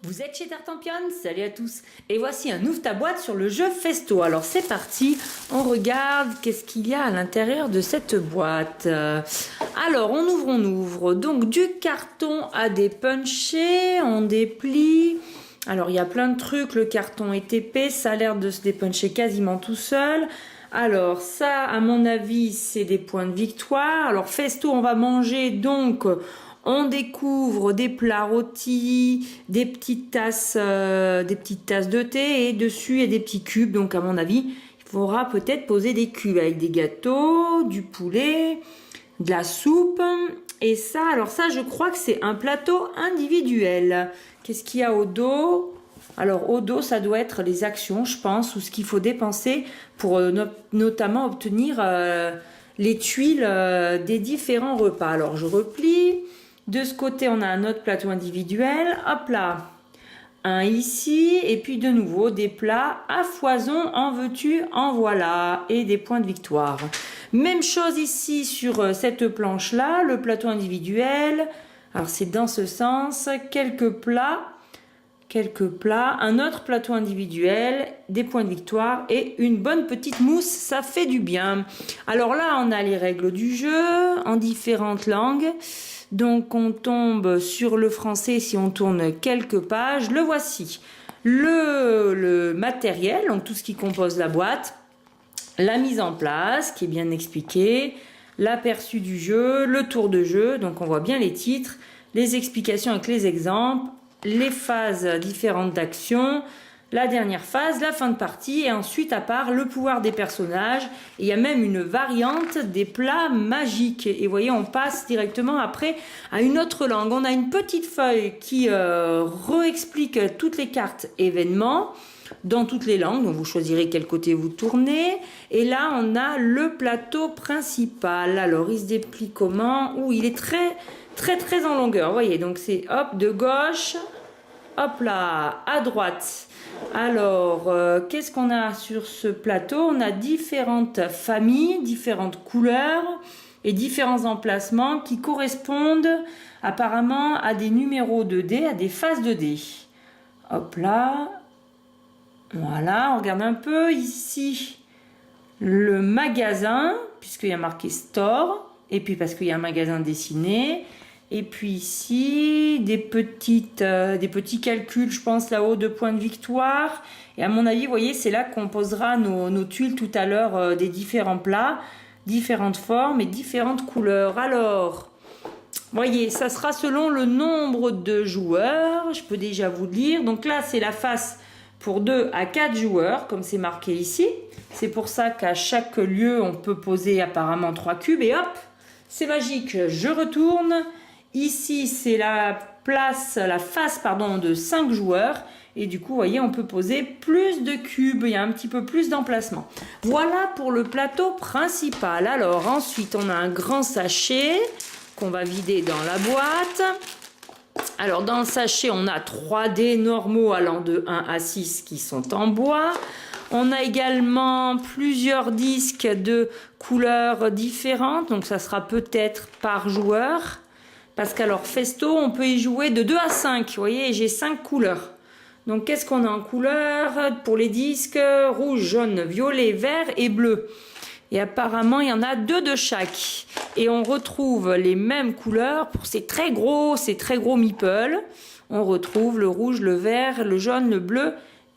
Vous êtes chez Tartampion? Salut à tous. Et voici un ouvre ta boîte sur le jeu Festo. Alors c'est parti, on regarde qu'est-ce qu'il y a à l'intérieur de cette boîte. Alors on ouvre. Donc du carton à dépuncher, on déplie. Alors il y a plein de trucs, le carton est épais, ça a l'air de se dépuncher quasiment tout seul. Alors ça, à mon avis, c'est des points de victoire. Alors Festo, on va manger donc... On découvre des plats rôtis, des petites tasses de thé et dessus il y a des petits cubes. Donc à mon avis, il faudra peut-être poser des cubes avec des gâteaux, du poulet, de la soupe. Et ça, alors ça, je crois que c'est un plateau individuel. Qu'est-ce qu'il y a au dos? Alors au dos, ça doit être les actions, je pense, ou ce qu'il faut dépenser pour notamment obtenir les tuiles des différents repas. Alors je replie. De ce côté, on a un autre plateau individuel. Hop là, un ici. Et puis de nouveau, des plats à foison. En veux-tu, en voilà. Et des points de victoire. Même chose ici sur cette planche-là. Le plateau individuel. Alors c'est dans ce sens. Quelques plats. Un autre plateau individuel, des points de victoire et une bonne petite mousse, ça fait du bien. Alors là, on a les règles du jeu en différentes langues. Donc on tombe sur le français si on tourne quelques pages. Le voici. Le matériel, donc tout ce qui compose la boîte. La mise en place qui est bien expliquée. L'aperçu du jeu, le tour de jeu, donc on voit bien les titres, les explications avec les exemples, les phases différentes d'action, la dernière phase, la fin de partie et ensuite à part le pouvoir des personnages. Il y a même une variante des plats magiques et vous voyez on passe directement après à une autre langue. On a une petite feuille qui réexplique toutes les cartes événements dans toutes les langues, donc vous choisirez quel côté vous tournez. Et là on a le plateau principal. Alors il se déplie comment? Il est très en longueur, vous voyez, donc c'est hop de gauche, hop là à droite. Alors qu'est-ce qu'on a sur ce plateau? On a différentes familles, différentes couleurs et différents emplacements qui correspondent apparemment à des numéros de dés, à des phases de dés. Hop là, voilà, on regarde un peu ici le magasin puisqu'il y a marqué store et puis parce qu'il y a un magasin dessiné. Et puis ici, des petits calculs, je pense, là-haut, de points de victoire. Et à mon avis, vous voyez, c'est là qu'on posera nos tuiles tout à l'heure des différents plats, différentes formes et différentes couleurs. Alors, voyez, ça sera selon le nombre de joueurs. Je peux déjà vous le dire. Donc là, c'est la face pour 2 à 4 joueurs, comme c'est marqué ici. C'est pour ça qu'à chaque lieu, on peut poser apparemment 3 cubes. Et hop, c'est magique, je retourne. Ici, c'est la face de 5 joueurs. Et du coup, vous voyez, on peut poser plus de cubes. Il y a un petit peu plus d'emplacement. Voilà pour le plateau principal. Alors, ensuite, on a un grand sachet qu'on va vider dans la boîte. Alors, dans le sachet, on a 3 dés normaux allant de 1 à 6 qui sont en bois. On a également plusieurs disques de couleurs différentes. Donc, ça sera peut-être par joueur. Parce qu'alors Festo, on peut y jouer de 2 à 5. Vous voyez, j'ai 5 couleurs. Donc, qu'est-ce qu'on a en couleur? Pour les disques, rouge, jaune, violet, vert et bleu. Et apparemment, il y en a 2 de chaque. Et on retrouve les mêmes couleurs pour ces très gros meeples. On retrouve le rouge, le vert, le jaune, le bleu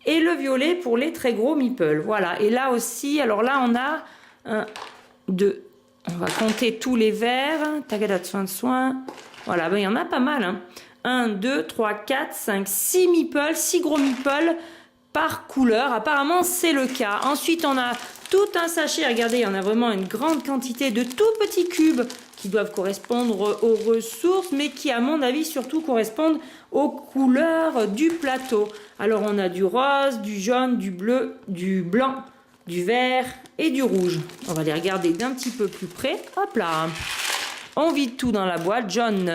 et le violet pour les très gros meeples. Voilà. Et là aussi, alors là, on a 1, 2. On va compter tous les verts. Tagada de soin. Voilà, ben, il y en a pas mal. Hein. 1, 2, 3, 4, 5, 6 meeples, 6 gros meeples par couleur. Apparemment, c'est le cas. Ensuite, on a tout un sachet. Regardez, il y en a vraiment une grande quantité de tout petits cubes qui doivent correspondre aux ressources, mais qui, à mon avis, surtout correspondent aux couleurs du plateau. Alors, on a du rose, du jaune, du bleu, du blanc, du vert et du rouge. On va les regarder d'un petit peu plus près. Hop là. On vide tout dans la boîte. Jaune,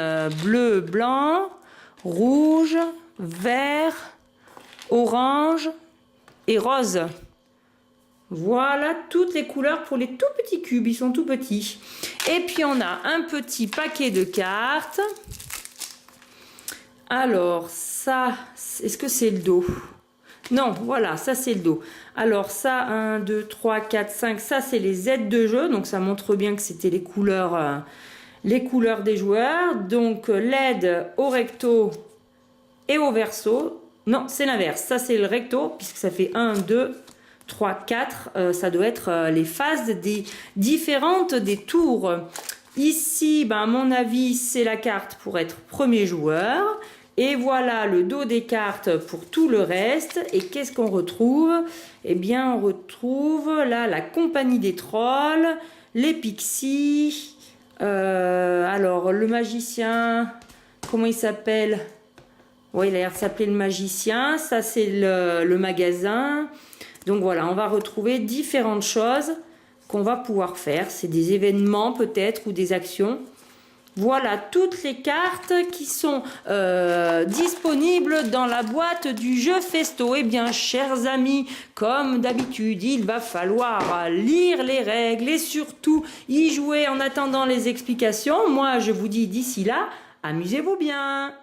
bleu, blanc, rouge, vert, orange et rose. Voilà toutes les couleurs pour les tout petits cubes. Ils sont tout petits. Et puis on a un petit paquet de cartes. Alors ça ça, est-ce que c'est le dos? Non, voilà, ça c'est le dos. Alors ça, 1, 2, 3, 4, 5, ça c'est les aides de jeu. Donc ça montre bien que c'était les couleurs des joueurs. Donc l'aide au recto et au verso. Non, c'est l'inverse. Ça c'est le recto, puisque ça fait 1, 2, 3, 4. Ça doit être les phases différentes des tours. Ici, ben, à mon avis, c'est la carte pour être premier joueur. Et voilà le dos des cartes pour tout le reste. Et qu'est-ce qu'on retrouve? Eh bien, on retrouve là la compagnie des trolls, les pixies. Alors, le magicien, comment il s'appelle? Oui, il a l'air de s'appeler le magicien. Ça, c'est le magasin. Donc voilà, on va retrouver différentes choses qu'on va pouvoir faire. C'est des événements peut-être ou des actions. Voilà toutes les cartes qui sont disponibles dans la boîte du jeu Festo. Eh bien, chers amis, comme d'habitude, il va falloir lire les règles et surtout y jouer en attendant les explications. Moi, je vous dis d'ici là, amusez-vous bien.